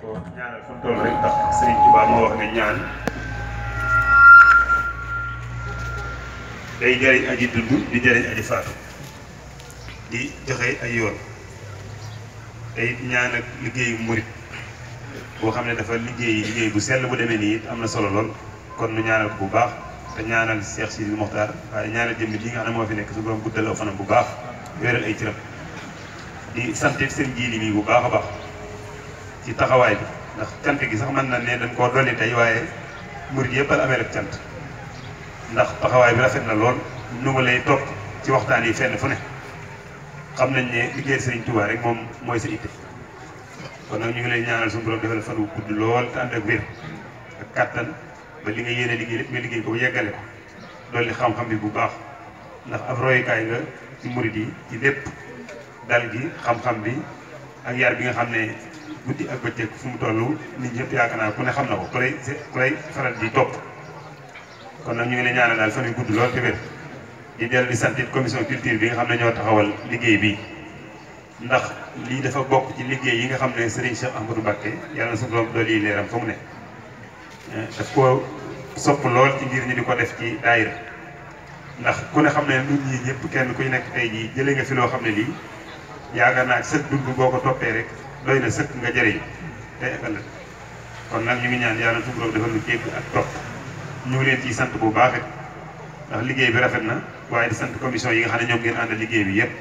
ko ñaanal fu mu toll rek ndax Serigne Touba moo wax ne ñaan day jëriñ aji dund di jëriñ aji faatu di joxe ay yoon day ñaan ak liggéeyu murit boo xam ne dafa liggéey bu sell bu demee nii it am na solo lool kon nu ñaanal ko bu baax te ñaanal Cheikh Sidi Mokhtar waaye ñaanal jëmm ji nga xam ne moo fi nekk su borom guddal aw fanam bu baax wéral ay cëram di sant seen jiili mi bu baax a baax ci taxawaay bi ndax cant gi sax mën na ne dañ koo dolli tey waaye murit yëpp al amee rek cant ndax taxawaay bi rafet na lool nu ma lay topp ci waxtaan yi fenn fu ne xam nañ ne liggéey Serigne Touba rek moom mooy sa itte kon nag ñu ngi lay ñaanal suñu borom defal fan wu gudd lool te ànd ak wér ak kattan ba li nga yéene liggéey lépp nga liggéey ko ba yeggale ko dolli xam-xam bi bu baax ndax ab royukaay nga ci murit yi ci lépp dal gi xam-xam bi ak yar bi nga xam ne guddi ak bëccëg fu mu toll nit ñëpp yaakaar naa ku ne xam na ko ku lay faral di topp kon nag ñu ngi lay ñaanal daal fan yu gudd lool te wér di dellu di sant commission culture bi nga xam ne ñoo taxawal liggéey bi ndax lii dafa bokk ci liggéey yi nga xam ne Serigne Cheikh Ahmadou Mbacké yàlla na suñu borom dolli leeram fa mu ne daf ko sopp lool ci ngir ñi di ko def ci daayira ndax ku ne xam ne nit ñi ñëpp kenn kuy nekk tey jii jëlee nga fi loo xam ne lii yaakaar naa sëkk dund boo ko toppee rek doy na sëkk nga jëriñ tey ak ëllëg kon nag ñu ngi ñaan yàlla suñu borom defal lu dégg ak topp ñu ngi leen ciy sant bu baax it ndax liggéey bi rafet na waaye di sant commission yi nga xam ne ñoom ngeen àndal liggéey bi yëpp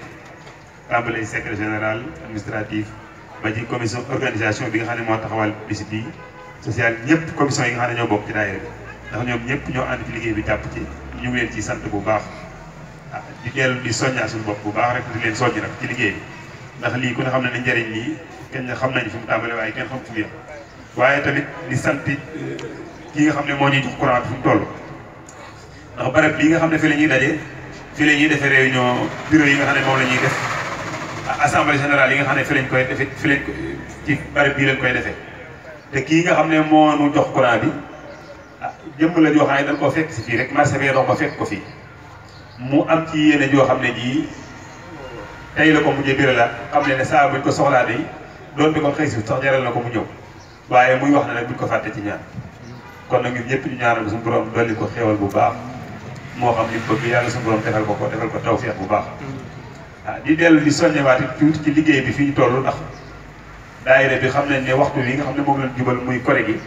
tàmbale secrétaire général administratif ba ci commission organisation bi nga xam ne moo taxawal bisit yi social ñëpp commission yi nga xam ne ñoo bokk ci daayira bi ndax ñoom ñëpp ñoo ànd ci liggéey bi jàpp ci ñu ngi leen ciy sant bu baax di dellu di soññaa suñu bopp bu baax rek di leen soññ nag ci liggéey bi ndax lii ku ne xam ne ne njëriñ lii kenn xam nañ fi mu tàmbale waaye kenn xam fu mu yem waaye tamit di sant ki nga xam ne moo ñuy jox courant bi fu mu toll ndax barab bii nga xam ne fi la ñuy daje fi la ñuy defee réunion bureau yi nga xam ne moom la ñuy def assemblée générale yi nga xam ne fi lañ koy defee fi lañ ci barab bii lañ koy defee te kii nga xam ne moo nu jox courant bi jëmm la joo xam ne dañ koo fekk si fii rek marché bee dox ba fekk ko fii mu am ci yéene joo xam ne jii tey la ko mujjee biral la xam ne saa buñ ko soxlaa day doon bi ko xëy si sax jaral na ko mu ñëw waaye muy wax ne nag buñ ko fàtte ci ñaan kon nag ñun ñëpp ñu ñaanal ko suñu borom dolli ko xéewal bu baax moo xam li mu bëgg yàlla suñu borom defal ko tawfeex bu baax di dellu di soññewaati tuuti ci liggéey bi fi ñu toll ndax daayira bi xam nañ ne waxtu wi nga xam ne moom lañ jubal muy kore gi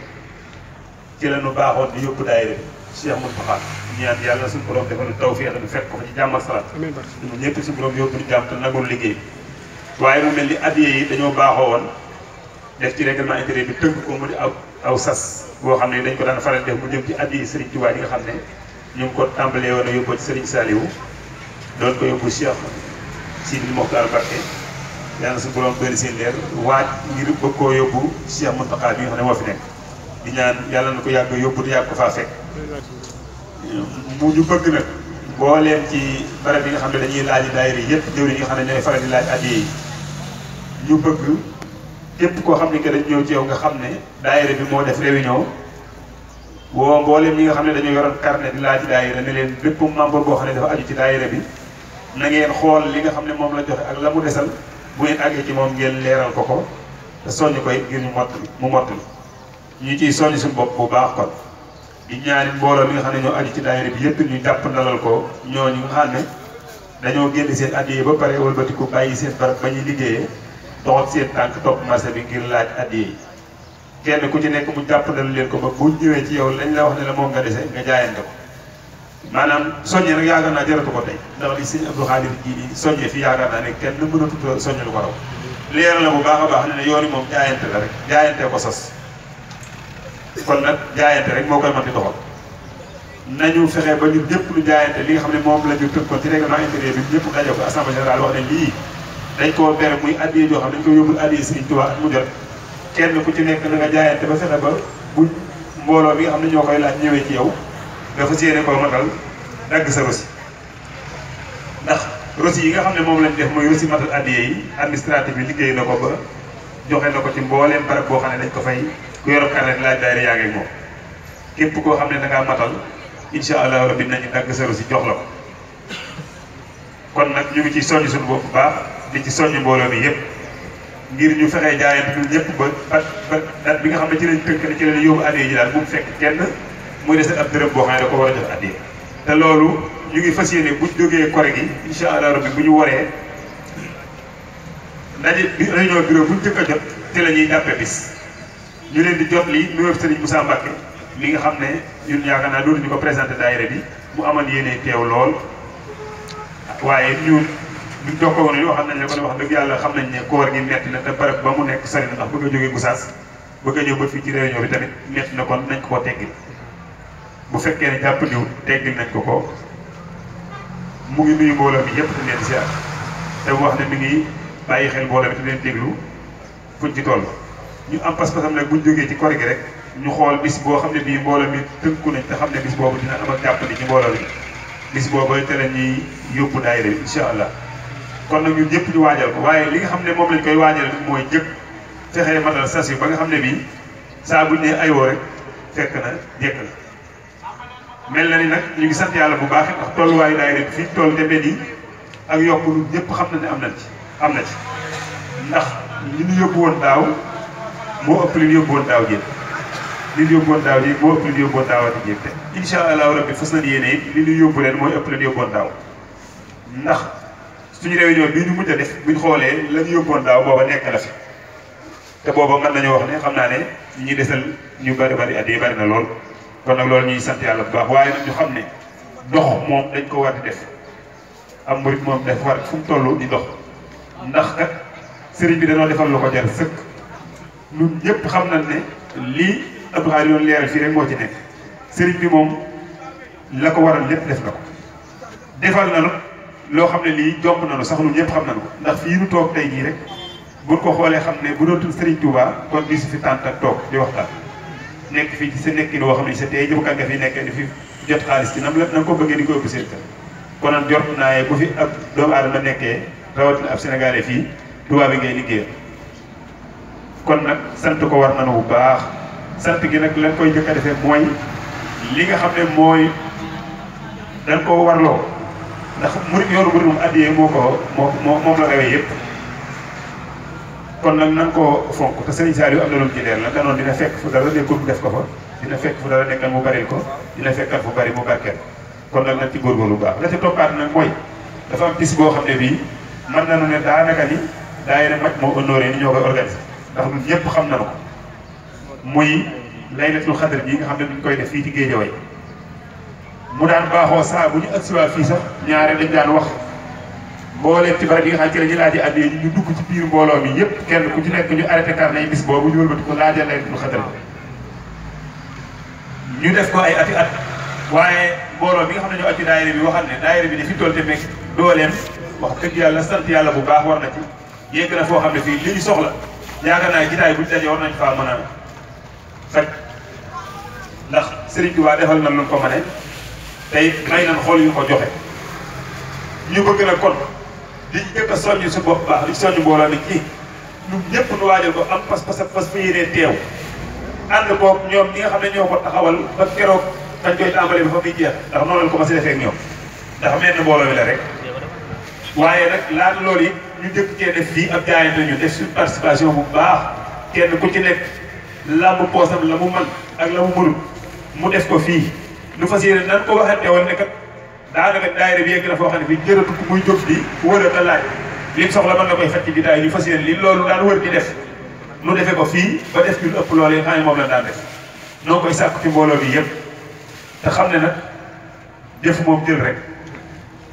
ci la ñu baaxoon di yóbbu daayira bi Cheikh Moustapha ñaan yàlla suñu borom defal tawfeex du fekk ko fa ci jàmm ak salaat ñun ñëpp suñu borom yóbbu di jàmm te nagul liggéey bi waaye mu mel ni addiya yi dañoo baaxoo woon def ci règlement intérieur bi tënk ko mu di aw sas boo xam ne dañ ko daan faral def mu jëm ci addiya Serigne Touba yi nga xam ne ñu ngi ko tàmbalee woon a yóbboo ci Serigne Saliou doon ko yóbbu Cheikh Sidi Mokhtar Mbacké yàlla suñu borom bëri seen leer waaj ngir bëgg koo yóbbu Cheikh Mountakha bi nga xam ne moo fi nekk di ñaan yàlla na ko yàgg yóbbu te yàgg ko faa fekk mu ñu bëgg nag mbooleem ci barab yi nga xam ne dañuy laaj daayira yëpp jëwriñ yi nga xam ne ñooy faral di laaj addiya yi ñu bëgg képp koo xam ne que dañ ñëw ci yow nga xam ne daayira bi moo def réunion woo mbooleem ñi nga xam ne dañoo yoroon carnet di laaj daayira ne leen bépp membre boo xam ne dafa aju ci daayira bi na ngeen xool li nga xam ne moom la joxe ak la mu desal bu ngeen àggee ci moom ngeen leeral ko te soññ koy ngir mu mottali ñu ciy soññ suñu bopp bu baax kon di ñaari mbooloo mi nga xam ne ñoo aju ci daayira bi yëpp ñu jàpp ndalal ko ñooñu nga xam ne dañoo génn seen addiya ba pare wëlbatiku bàyyi seen barab ba ñuy liggéeyee doxal seen tànk topp marché bi ngir laaj addiya yi kenn ku ci nekk mu jàpp ndal leen ko ba bu ñëwee ci yow lañ la wax ne la moom nga dese nga jaayante ko maanaam soññe nag yaakaar naa jaratu ko tey ndax li sëñ Abdou Khadir ji di soññe fi yaakaar naa ne kenn mënatut soññe lu ko raw leer la bu baax a baax ne yoon yi moom jaayante la rek jaayante ko sos kon nag jaayante rek moo koy mën di doxal nañu fexe ba ñun ñëpp lu jaayante li nga xam ne moom la ñu tënkoon ci règlement intérieur bi ñëpp daje ko assemblée générale wax ne lii dañ koo bere muy addiya joo xam dañ ko yóbbul addiya Serigne Touba ak mu jot kenn ku ci nekk na nga jaayante ba fexe ba bu mbooloo bi nga xam ne ñoo koy laaj ñëwee ci yow nga fas yéene koo matal dagg sa rosi ndax rosi yi nga xam ne moom lañ def mooy rosi matal addiya yi administratif bi liggéey na ko ba joxe na ko ci mbooleem barab boo xam ne dañ ko fay ku yorob carnet laaj daayira yaa ngi moom képp koo xam ne da ngaa matal incha allah rabbi nañu dagg sa rosi jox la ko kon nag ñu ngi ciy soññ suñu bopp bu baax di ci soññ mbooloo mi yëpp ngir ñu fexee jaayante ñun ñëpp ba date bi nga xam ne ci lañ tënk ne ci lañ yóbbu addiya ji daal bu mu fekk kenn muy des ab dërëm boo xam ne da ko war a jox addiya te loolu ñu ngi fas yéene bu jógee kore gi incha allah rabbi bu ñu waree ndaje bi réunion bureau bu ñu jëkk a jot ci la ñuy jàppe bis ñu leen di jot lii nuyoo Serigne Moussa Mbacke mi nga xam ne ñun yaakaar naa dootuñu ko présenté daayira bi mu amal yéene teew lool waaye ñu jokkoo woon yoo xam nañ ne kon wax dëgg yàlla xam nañ ne koor gi metti na te barab ba mu nekk sori na ndax bëgg a jógee Gossas bëgg a ñëw ba fii ci réunion bi tamit metti na kon nañ ko ko teggil bu fekkee ne jàpp niw teggil nañ ko ko mu ngi nuyu mbooloo bi yëpp te leen si te mu wax ne mi ngi bàyyi xel mbooloo bi te leen déglu fuñ ci toll ñu am pas-pasam nag buñ jógee ci koor gi rek ñu xool bis boo xam ne bii mbooloo mi tënku nañ te xam ne bis boobu dina am ak jàppandi ci mbooloo bi bis boobu te la ñuy yóbbu daayira bi incha allah kon nag ñun ñëpp ñu waajal ko waaye li nga xam ne moom lañ koy waajal mooy jëkk fexee matal sas yu ba nga xam ne bii saa buñ ne ayoo rek fekk na jekk na mel na ni nag ñu ngi sant yàlla bu baax ndax tolluwaayu daayira bi fii toll demee nii ak yokku lu ñëpp xam na ne am na ci ndax li ñu yóbbu woon daaw moo ëpp li ñu yóbbu woon daaw jéem li ñu yóbbu woon daaw ji moo ëpp li ñu yóbbu woon daawati jéem te incha allahu rabbi fas nañ yéene it li ñu yóbbu leen mooy ëpp li ñu yóbbu woon daaw ndax suñu réunion bii ñu mujj a def buñ xoolee la ñu yóbbu woon daaw booba nekk na fi te booba mën nañoo wax ne xam naa ne ñi desal ñu bari at yi bari na lool kon nag loolu ñuy sant yàlla bu baax waaye nag ñu xam ne dox moom dañ ko war di def am murit moom dafa war fu mu toll di dox ndax kat sëriñ bi dañoo defal lu ko jar sëkk ñun ñëpp xam nañ ne lii Abdou Khadre yoon leeral fii rek moo ci nekk sëriñ bi moom la ko waral lépp def na ko defal na loo xam ne lii jomb nañu sax ñun ñëpp xam nañu ko ndax fii nu toog tey jii rek buñ ko xoolee xam ne bu doon tudd Serigne Touba kon di si fi tànt ak toog di waxtaan nekk fii ci sa nekkin woo xam ne sa tey jëmkat nga fi nekkee di fi jot xaalis ci nam la na nga ko bëggee di ko ëpp seen kër kon nag jot naa bu fi ab doomu aadama nekkee rawatina ab sénégalais fii Touba bi ngay liggéeyal kon nag sant ko war nañu bu baax sant gi nag lañ koy jëkk a defee mooy li nga xam ne mooy dañ ko warloo ndax murid yoonu murid moom addiyee moom la rawee yëpp kon nag nan ko fonk te Serigne Saliou am na lu mu ci leer la danoon dina fekk fu dara nekkul mu def ko fa dina fekk fu dara nekkal mu baril ko dina fekkat fu bari mu barkeel kon nag nañ ci góorgóorlu bu baax la ci toppaat nag mooy dafa am bis boo xam ne bii mën nañu ne daanaka ni daayira maj moo honoré ni ñoo koy organisé ndax ñun ñëpp xam nañu ko muy laylatul xadr bi nga xam ne duñ koy def fii ci Géejawaay mu daan baaxoo saa bu ñu agsiwaat fii sax ñaare dañ daan wax mbooleem ci barab yi nga xam ci la ñu laajee addee ñu dugg ci biir mbooloo mi yëpp kenn ku ci nekk ñu arrêté kar nay bis boobu ñu wëlbati ko laajal laylatul xadr ñu def ko ay ati at waaye mbooloo bi nga xam ne ñoo at ci daayira bi waxal ne daayira bi ne fi toll te nekk dooleem wax dëgg yàlla sant yàlla bu baax war na ci yegg na foo xam ne fii li ñu soxla yaakaar naa jitaay buñ daje war nañ faa mën a faj ndax Serigne Touba defal na lu ko mëne tey may nañ xool yu ko joxe ñu bëgg na kon li ñu njëkk a soññ su bopp baax li soññ mbooloo mi ci ñun ñëpp nu waajal ko am pas fi yéenee teew ànd boog ñoom ñi nga xam ne ñoo ko taxawal ba keroog dañ koy tàmbalee ba fa muy jeex ndax noonu lañ commencé defee ak ñoom ndax mel na mbooloo mi la rek waaye nag laata loolu it ñu njëkk cee def fii ab jaayante ñu def suñu participation bu baax kenn ku ci nekk làmb poosam la mu mën ak la mu mënul mu def ko fii lu fas yéene nan ko waxante woon ne kat daanaka daayira bi yegg na foo xam ne fii jërëtu muy jóg di wër a laaj lim soxla mën na koy faj ci bitaay ñu fas yéene li loolu daan wër di def nu defee ko fii ba def ñu ëpp loolu yi nga xam ne moom la daan def noo koy sàkku ci mbooloo bi yëpp te xam ne nag def moom jël rek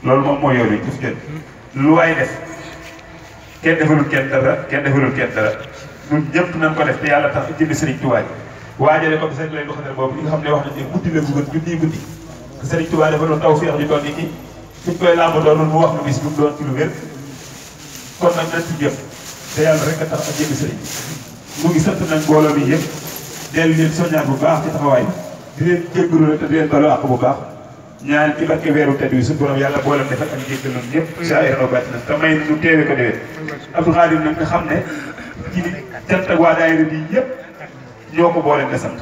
loolu moom mooy yoon wi jëf jël lu waay def kenn defalul kenn dara ñun ñëpp nañ ko def te yàlla tax jënd Serigne Touba waajale ko bi seen lay doxatal boobu li nga xam ne wax nañ ne guddi la bu gën junniy guddi te Serigne Touba dafa doon taw féex di toll nii suñ koy làmb doonul mu wax lu bis bu mu doon ci lu wér kon nag nañ ci jëf te yàlla rek a tax ak jënd Serigne mu ngi sant nag mbooloo mi yëpp dellu leen soññaan bu baax ci taxawaay di leen jéggalu rek te di leen balu àq bu baax ñaan ci barke weeru tedd wi suñu borom yàlla boolem defal ak jéggal ñun ñëpp saa yéen bàtt na te may nu teewe ko déwén Abdou Khadre nag nga xam ne ci li cant ak waa daayira bi yëpp ñoo ko boolem de sant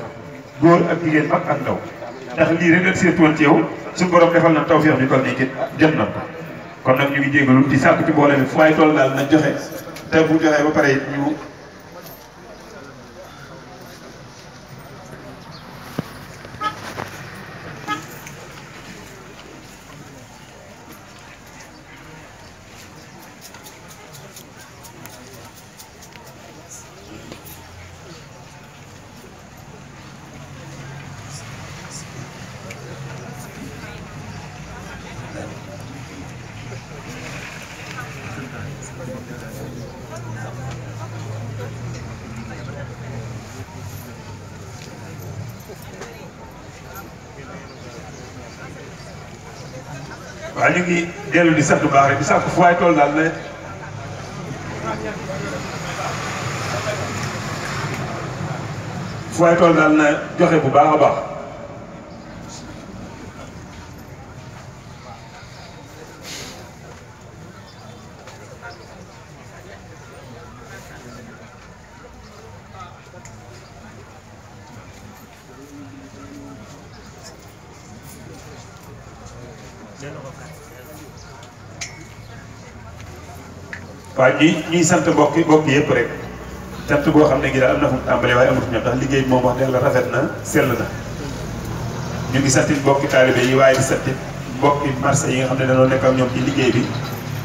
góor ak jigéen mag ak ndaw ndax lii rek lañ seetu woon ci yow suñu borom defal na tawfeex bi kon nii jot na ko kon nag ñu ngi jégalu di sàkku ci mboolem bi fu waay toll daal na joxe te bu joxee ba pare it ñu waaw ñu ngi dellu di sant bu baax rek di sant fu waay toll daal ne fu waay toll daal na joxe bu baax a baax waaw ñuy sant mbokk yëpp rek sant boo xam ne gi daal am na fu mu tàmbalee waaye amatu ñoom ndax liggéey bi moom wax dëgg yàlla rafet na sell na ñu ngi sant mbokki taalibe yi waaye di sant mbokki marché yi nga xam ne dañoo nekk ak ñoom ci liggéey bi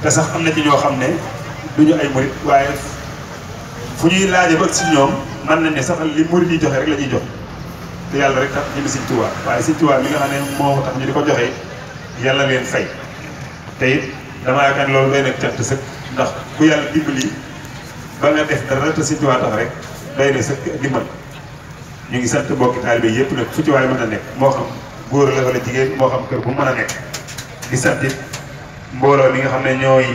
te sax am na ci ñoo xam ne duñu ay murit waaye fu ñuy laaje ba si ñoom mën nañ ne sax li murit yi joxe rek la ñuy jox te yàlla rek tax ñu ngi Sëñ Tuubaa waaye Sëñ Tuubaa mi nga xam ne moo tax ñu di ko joxe yàlla leen fay te it damaa yaakaar loolu doy na cant sëkk ndax ku yàlla dimbali ba nga def dara te Sëñ Tuubaa tax rek doy na sëkk dimbal ñu ngi sant mbokki taalibe yëpp nag fu ci waay mën a nekk moo xam góor la wala jigéen moo xam kër bu mën a nekk di sant it mbooloo mi nga xam ne ñooy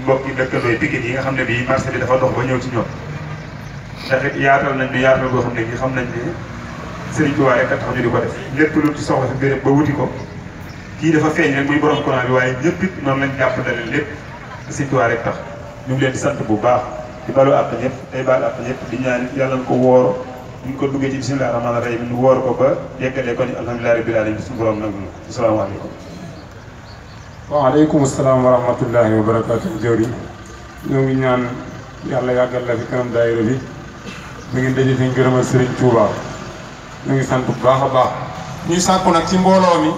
mbokki dëkkandooy Pikine yi nga xam ne bii marché bi dafa dox ba ñëw ci ñoom ndax it yaatal nañ ne yaatal boo xam ne gi xam nañ ne Sëriñ Tuubaa rek a tax ñu di ko def lépp lu ci soxla fi béréb ba wuti ko kii dafa feeñ rek muy borom courant bi waaye ñëpp it noonu lañ jàppandale lépp Sëriñ Tuubaa rek tax ñu ngi leen di sant bu baax di balu àpp ñëpp tey baal àpp ñëpp di ñaan yàlla na ko woor ñu ko duggee ci bismillah rahmaani rahim ñu woor ko ba yeggalee ko ni alhamdulilah rabbil alamin suñu borom nag asalaamaaleykum. waaleykum salaam wa rahmatullahi wa barakaatu jëwriñ ñoo ngi ñaan yàlla yàggal la fi kanam daayira bi da ngeen daje fi ngërëmal Sëriñ Tuubaa ñu ngi sant bu baax a baax ñuy sàkku nag ci mbooloo mi